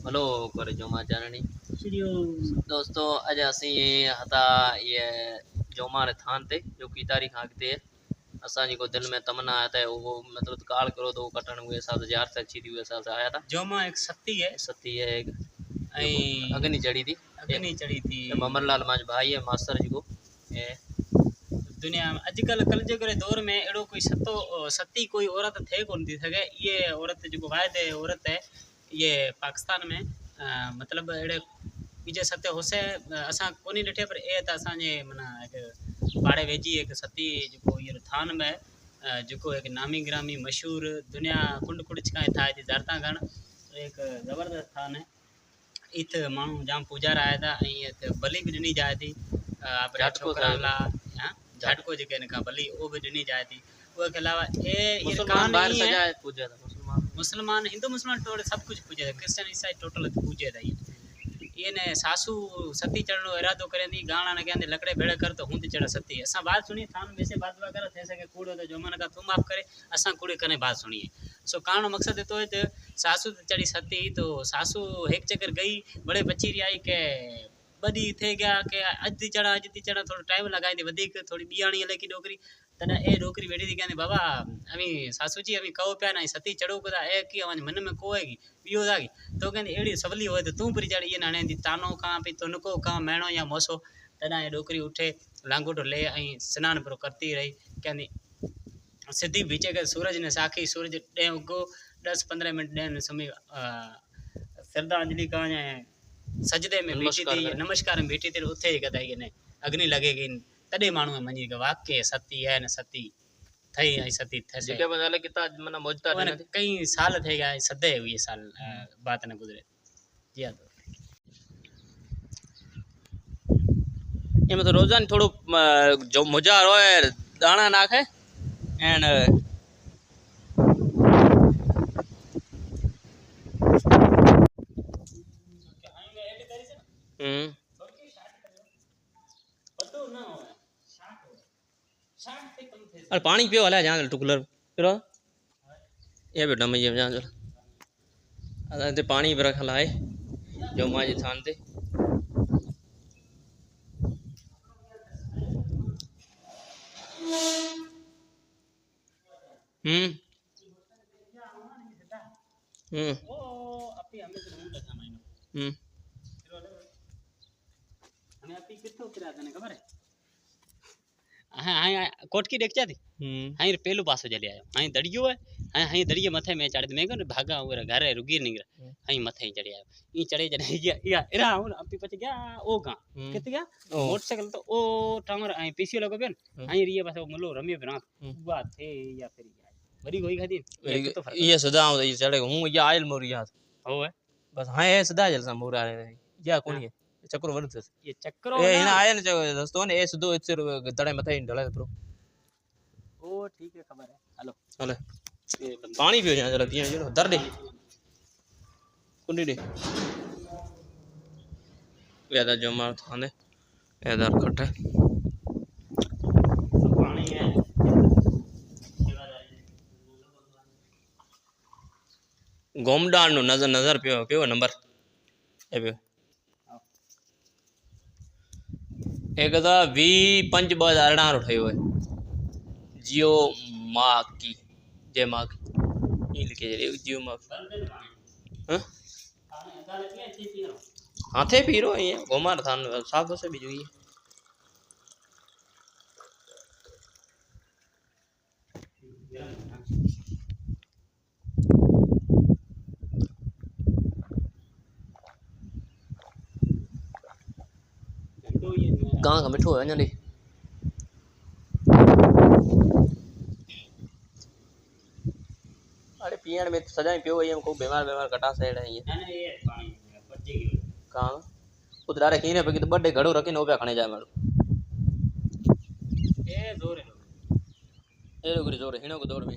Hello करे जोमा चारणी दोस्तों अज असी हता ये जोमा रे थान ते जो की तारीख आगते असा जी को दिल में तमन्ना आया था वो मतलब काल करो तो कटण हुए हिसाब से जार से अच्छी थी हुए हिसाब से आया था। जोमा एक सत्ती है एक अग्नि चढ़ी थी ममर लाल माज भाई है मास्टर जी को दुनिया में अजकल कल जो करे दौर में एड़ो कोई सत्ती कोई औरत थे कौन थी सके। ये औरत जो वायद औरत है ये पाकिस्तान में मतलब एड़े बीजे सत्य होसे असा कोनी डिठे पर ए त असा जे मना एक पाड़े वेजी एक सत्ती जो ये थान में जो एक नामी ग्रामी मशहूर दुनिया कुंड कुड़ का था जारता गण एक जबरदस्त थान है। इत मानू जाम पूजा आया था बलि भी ॾिनी जाए थी अपने छोकरा ला झटको जो कहने का बलि वो भी ॾिनी जाए थी। वो के अलावा ये कान बाहर नहीं सजाए है पूजा था मुसलमान हिंदू मुसलमान टोटल सब कुछ पूजे था क्रिश्चियन ईसाई टोटल पूजे था। ये ने सासू सती चढ़नो इरादो करे दी गाना ने कहंदे लकड़े भेड़े कर तो हुंद चढ़ सती असा बात सुनी थान वैसे बात वगैरह थे सके कूड़ो तो जो मन का तुम माफ करे असा कूड़े कने बात सुनिए। सो कारण मकसद तो है सासू चढ़ी सती तो सासू एक चक्कर गई बड़े बची आई के बड़ी थे गया के अज थी चढ़ा थोड़ा टाइम लगाई थी वधिक थोड़ी बियाणी लेकी डोकरी तना ए डोकरी बैठी थी कहने बाबा अमी सासू जी अमी कहो प्या ना सती चढ़ो कदा ए की अवन मन में कोएगी बियो जागी तो कहने एड़ी सवली होए तो तू परी चढ़ ये नाने दी तानो का पे तुनको का मैणो या मोसो तना ए डोकरी उठे लांगोटो ले आई स्नान पर करती रही कहनी सीधी बीचे के सूरज ने साखी सूरज डे उगो 10-15 मिनट डे समय श्रद्धांजलि का सजदे में बैठी थी नमस्कार में बैठी थी उथे ही कदा ने अग्नि लगेगी तडे मानू में मनी के वाक्य सती है न सती थई आई सती थे जेके बजाले किता मना मोजता ने कई साल थे गया सदे हुई साल बात न गुजरे जी हां। ये मतलब रोजान थोड़ो जो मजा रोए दाना नाखे एंड अरे पानी पियो हला जहां टुकलर पिरो ये बेटा मैं ये जहां अदा ते पानी पर खलाए जो माजी थान ते ओ अपी हमें तो नहीं लगा मायनो हमें अपी कितो उतरा था ने खबर है हां हां कोटकी देख जाती हां पहलू पासो चले आयो हां दड़ियो है हां हां दड़िए मथे में चढ़ मैं को भागा और घर रुगी निकल हां मथे ही चढ़ आयो ई चढ़े चढ़े या इरा हुन अपी पछ गया ओ गा कित गया मोटरसाइकिल तो ओ टांगर आई पीसी लगो बेन हां रिए पास मुलो रमी बना बात थे या फिर बड़ी कोई खाती ये सदा ये चढ़े हूं ये आयल मोर याद हो है बस हां ये सदा जलसा मोर आ या कोनी चक्रो वन ये चक्रो ए इन आयल दोस्तों ने ए सुदो इच दड़े मथे ढले प्रो ओ ठीक है खबर है हेलो हेलो पानी पियो जा जरा पियो जो दर दे कुंडी दे यादा जो मार थाने यादा कट है पानी है गोमडान नो नजर नजर पियो केवो नंबर ए पियो एक था 20/5/2018 उठायो है जियो माँ की जय माँ की ये लिखे जा रही जियो माँ हाँ हाथे पीरो ये गोमार थान साफ से भी जुई गां का मिठो है नी अरे पियण में सदा पियो ये को बीमार बीमार कटा सेड है ये ये पानी पज्जी कहां उधर रे कीने पे तो बड़े घड़ो रखी नो पे खणे जाए मारो ए जोरे ए लोग जोरे हिणो को दौड़ में